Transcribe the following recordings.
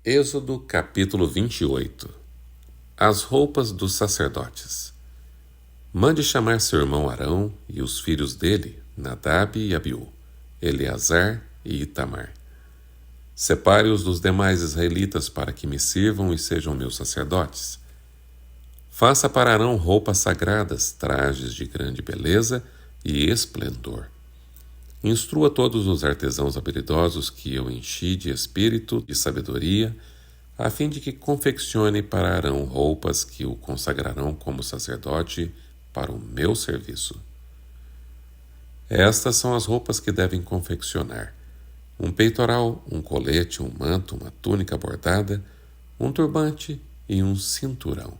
Êxodo capítulo 28. As roupas dos sacerdotes. Mande chamar seu irmão Arão e os filhos dele, Nadab e Abiú, Eleazar e Itamar. Separe-os dos demais israelitas para que me sirvam e sejam meus sacerdotes. Faça para Arão roupas sagradas, trajes de grande beleza e esplendor. Instrua todos os artesãos habilidosos que eu enchi de espírito e sabedoria, a fim de que confeccione para Arão roupas que o consagrarão como sacerdote para o meu serviço. Estas são as roupas que devem confeccionar: um peitoral, um colete, um manto, uma túnica bordada, um turbante e um cinturão.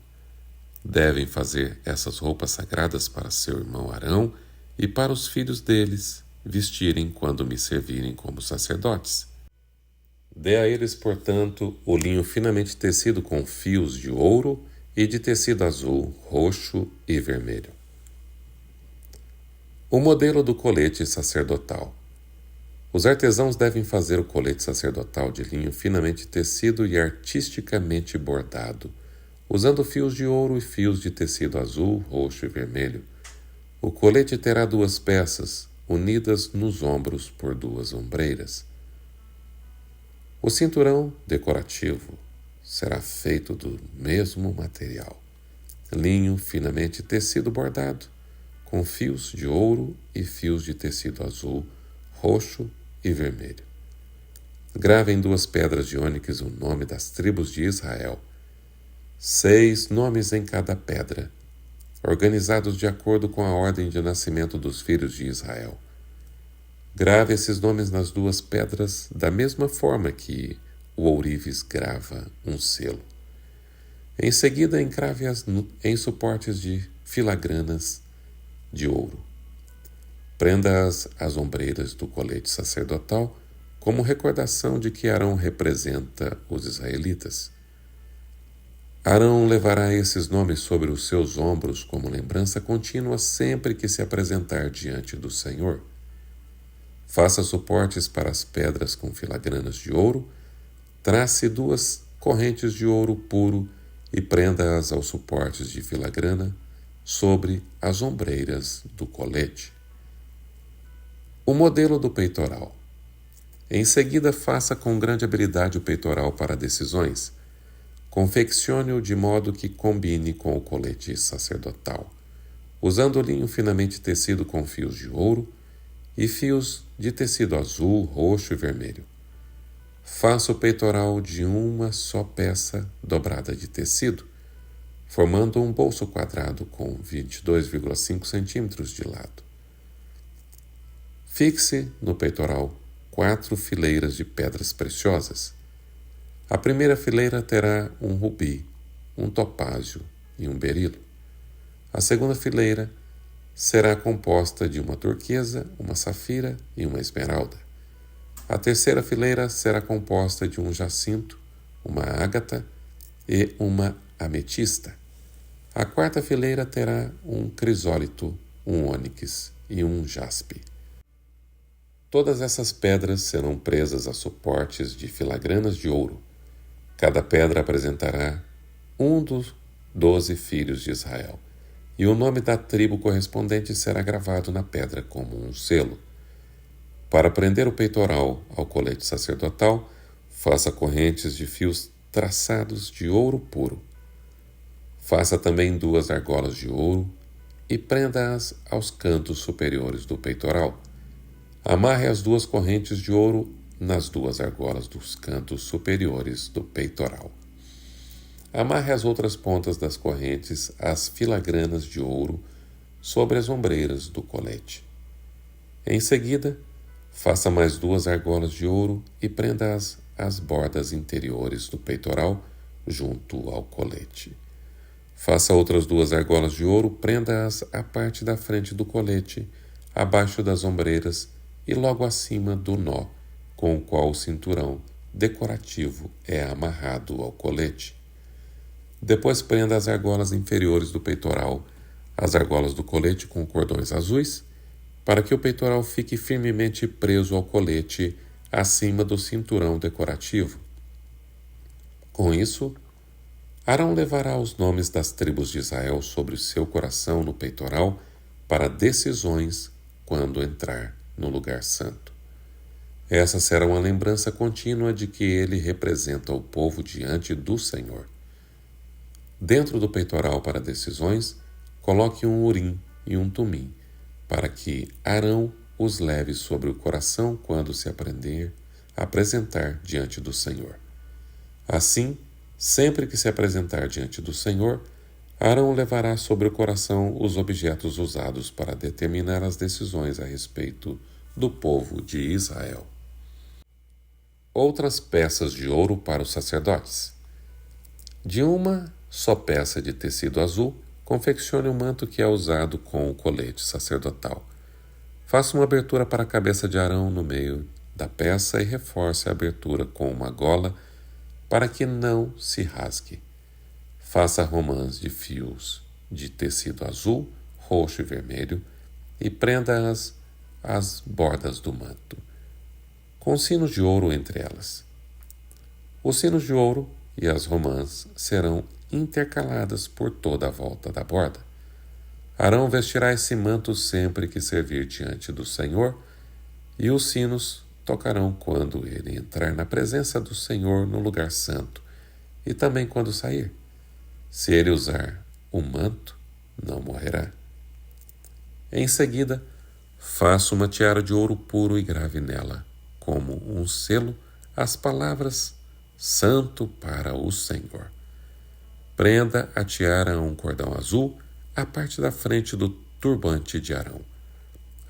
Devem fazer essas roupas sagradas para seu irmão Arão e para os filhos deles vestirem quando me servirem como sacerdotes. Dê a eles, portanto, o linho finamente tecido com fios de ouro e de tecido azul, roxo e vermelho. O modelo do colete sacerdotal. Os artesãos devem fazer o colete sacerdotal de linho finamente tecido e artisticamente bordado, usando fios de ouro e fios de tecido azul, roxo e vermelho. O colete terá 2 peças, unidas nos ombros por 2 ombreiras. O cinturão decorativo será feito do mesmo material, linho finamente tecido bordado, com fios de ouro e fios de tecido azul, roxo e vermelho. Grave em 2 pedras de ônix o nome das tribos de Israel, 6 nomes em cada pedra, organizados de acordo com a ordem de nascimento dos filhos de Israel. Grave esses nomes nas 2 pedras da mesma forma que o ourives grava um selo. Em seguida, encrave-as em suportes de filagranas de ouro. Prenda-as às ombreiras do colete sacerdotal como recordação de que Arão representa os israelitas. Arão levará esses nomes sobre os seus ombros como lembrança contínua sempre que se apresentar diante do Senhor. Faça suportes para as pedras com filagranas de ouro, trace 2 correntes de ouro puro e prenda-as aos suportes de filagrana sobre as ombreiras do colete. O modelo do peitoral. Em seguida, faça com grande habilidade o peitoral para decisões. Confeccione-o de modo que combine com o colete sacerdotal, usando linho finamente tecido com fios de ouro e fios de tecido azul, roxo e vermelho. Faça o peitoral de uma só peça dobrada de tecido, formando um bolso quadrado com 22,5 centímetros de lado. Fixe no peitoral 4 fileiras de pedras preciosas. A primeira fileira terá um rubi, um topázio e um berilo. A segunda fileira será composta de uma turquesa, uma safira e uma esmeralda. A terceira fileira será composta de um jacinto, uma ágata e uma ametista. A quarta fileira terá um crisólito, um ônix e um jaspe. Todas essas pedras serão presas a suportes de filagranas de ouro. Cada pedra apresentará um dos 12 filhos de Israel, e o nome da tribo correspondente será gravado na pedra como um selo. Para prender o peitoral ao colete sacerdotal, faça correntes de fios traçados de ouro puro. Faça também 2 argolas de ouro e prenda-as aos cantos superiores do peitoral. Amarre as 2 correntes de ouro nas 2 argolas dos cantos superiores do peitoral. Amarre as outras pontas das correntes às filagranas de ouro sobre as ombreiras do colete. Em seguida, faça mais 2 argolas de ouro e prenda-as às bordas interiores do peitoral junto ao colete. Faça outras 2 argolas de ouro, prenda-as à parte da frente do colete, abaixo das ombreiras e logo acima do nó com o qual o cinturão decorativo é amarrado ao colete. Depois prenda as argolas inferiores do peitoral, as argolas do colete com cordões azuis, para que o peitoral fique firmemente preso ao colete acima do cinturão decorativo. Com isso, Arão levará os nomes das tribos de Israel sobre o seu coração no peitoral para decisões quando entrar no lugar santo. Essa será uma lembrança contínua de que ele representa o povo diante do Senhor. Dentro do peitoral para decisões, coloque um urim e um tumim, para que Arão os leve sobre o coração quando se apresentar diante do Senhor. Assim, sempre que se apresentar diante do Senhor, Arão levará sobre o coração os objetos usados para determinar as decisões a respeito do povo de Israel. Outras peças de ouro para os sacerdotes. De uma só peça de tecido azul, confeccione o manto que é usado com o colete sacerdotal. Faça uma abertura para a cabeça de Arão no meio da peça e reforce a abertura com uma gola para que não se rasgue. Faça romãs de fios de tecido azul, roxo e vermelho e prenda-as às bordas do manto, com sinos de ouro entre elas. Os sinos de ouro e as romãs serão intercaladas por toda a volta da borda. Arão vestirá esse manto sempre que servir diante do Senhor, e os sinos tocarão quando ele entrar na presença do Senhor no lugar santo, e também quando sair. Se ele usar o manto, não morrerá. Em seguida, faça uma tiara de ouro puro e grave nela, como um selo, as palavras Santo para o Senhor. Prenda a tiara a um cordão azul, à parte da frente do turbante de Arão.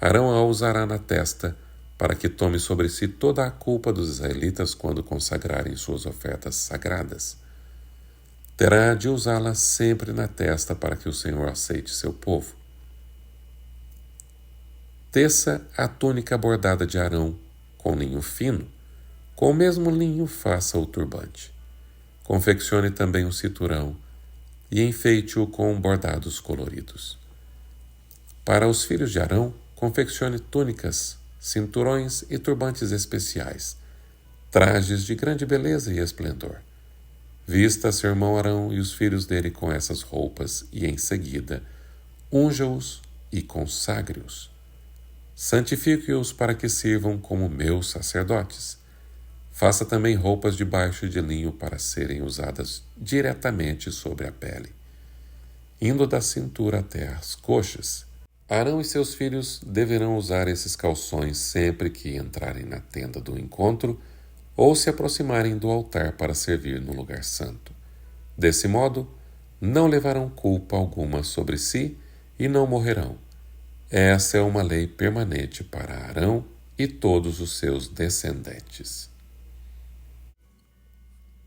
Arão a usará na testa, para que tome sobre si toda a culpa dos israelitas quando consagrarem suas ofertas sagradas. Terá de usá-la sempre na testa para que o Senhor aceite seu povo. Teça a túnica bordada de Arão com linho fino. Com o mesmo linho faça o turbante. Confeccione também um cinturão e enfeite-o com bordados coloridos. Para os filhos de Arão, confeccione túnicas, cinturões e turbantes especiais, trajes de grande beleza e esplendor. Vista seu irmão Arão e os filhos dele com essas roupas e, em seguida, unja-os e consagre-os. Santifique-os para que sirvam como meus sacerdotes. Faça também roupas de baixo de linho para serem usadas diretamente sobre a pele, indo da cintura até as coxas. Arão e seus filhos deverão usar esses calções sempre que entrarem na tenda do encontro ou se aproximarem do altar para servir no lugar santo. Desse modo, não levarão culpa alguma sobre si e não morrerão. Essa é uma lei permanente para Arão e todos os seus descendentes.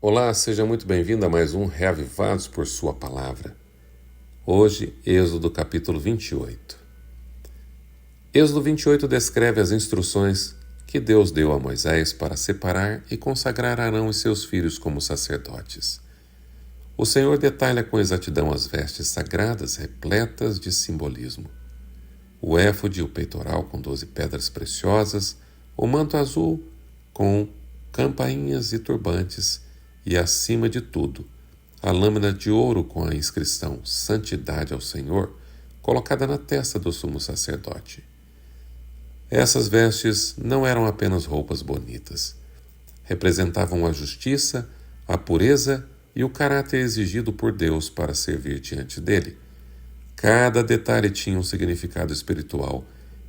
Olá, seja muito bem-vindo a mais um Reavivados por Sua Palavra. Hoje, Êxodo capítulo 28. Êxodo 28 descreve as instruções que Deus deu a Moisés para separar e consagrar Arão e seus filhos como sacerdotes. O Senhor detalha com exatidão as vestes sagradas repletas de simbolismo. O éfode e o peitoral com 12 pedras preciosas, o manto azul com campainhas e turbantes e, acima de tudo, a lâmina de ouro com a inscrição Santidade ao Senhor, colocada na testa do sumo sacerdote. Essas vestes não eram apenas roupas bonitas. Representavam a justiça, a pureza e o caráter exigido por Deus para servir diante dele. Cada detalhe tinha um significado espiritual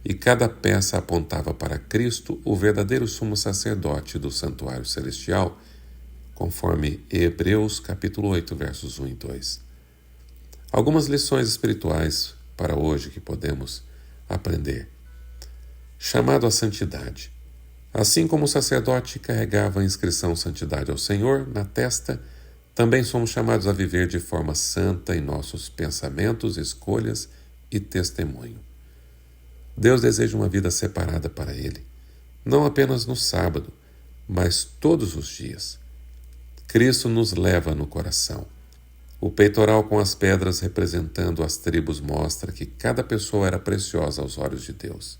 e cada peça apontava para Cristo, o verdadeiro sumo sacerdote do santuário celestial, conforme Hebreus capítulo 8, versos 1 e 2. Algumas lições espirituais para hoje que podemos aprender. Chamado à santidade. Assim como o sacerdote carregava a inscrição Santidade ao Senhor na testa, também somos chamados a viver de forma santa em nossos pensamentos, escolhas e testemunho. Deus deseja uma vida separada para Ele, não apenas no sábado, mas todos os dias. Cristo nos leva no coração. O peitoral com as pedras representando as tribos mostra que cada pessoa era preciosa aos olhos de Deus.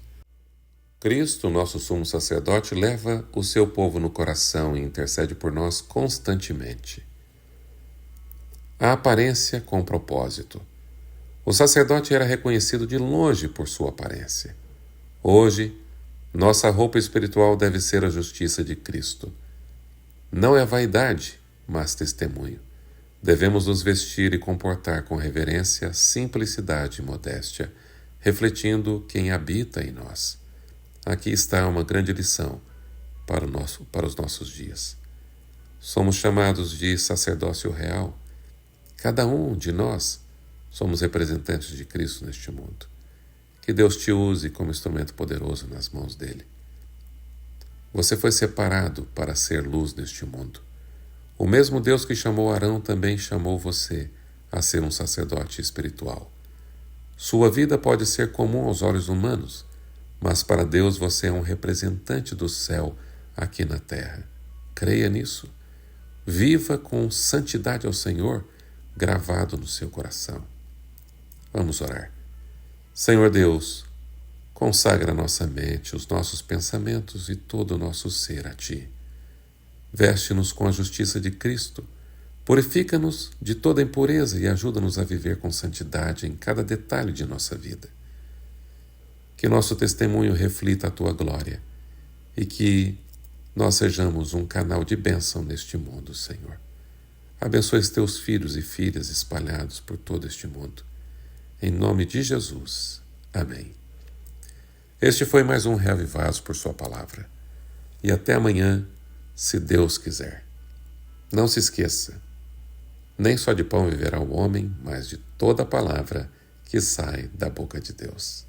Cristo, nosso sumo sacerdote, leva o seu povo no coração e intercede por nós constantemente. A aparência com propósito. O sacerdote era reconhecido de longe por sua aparência. Hoje, nossa roupa espiritual deve ser a justiça de Cristo. Não é vaidade, mas testemunho. Devemos nos vestir e comportar com reverência, simplicidade e modéstia, refletindo quem habita em nós. Aqui está uma grande lição para os nossos dias. Somos chamados de sacerdócio real. Cada um de nós somos representantes de Cristo neste mundo. Que Deus te use como instrumento poderoso nas mãos dele. Você foi separado para ser luz neste mundo. O mesmo Deus que chamou Arão também chamou você a ser um sacerdote espiritual. Sua vida pode ser comum aos olhos humanos, mas para Deus você é um representante do céu aqui na terra. Creia nisso. Viva com santidade ao Senhor, gravado no seu coração. Vamos orar. Senhor Deus, consagra nossa mente, os nossos pensamentos e todo o nosso ser a Ti. Veste-nos com a justiça de Cristo, purifica-nos de toda impureza e ajuda-nos a viver com santidade em cada detalhe de nossa vida. Que nosso testemunho reflita a Tua glória e que nós sejamos um canal de bênção neste mundo, Senhor. Abençoe os Teus filhos e filhas espalhados por todo este mundo. Em nome de Jesus. Amém. Este foi mais um Reavivados por Sua Palavra. E até amanhã, se Deus quiser. Não se esqueça, nem só de pão viverá o homem, mas de toda a palavra que sai da boca de Deus.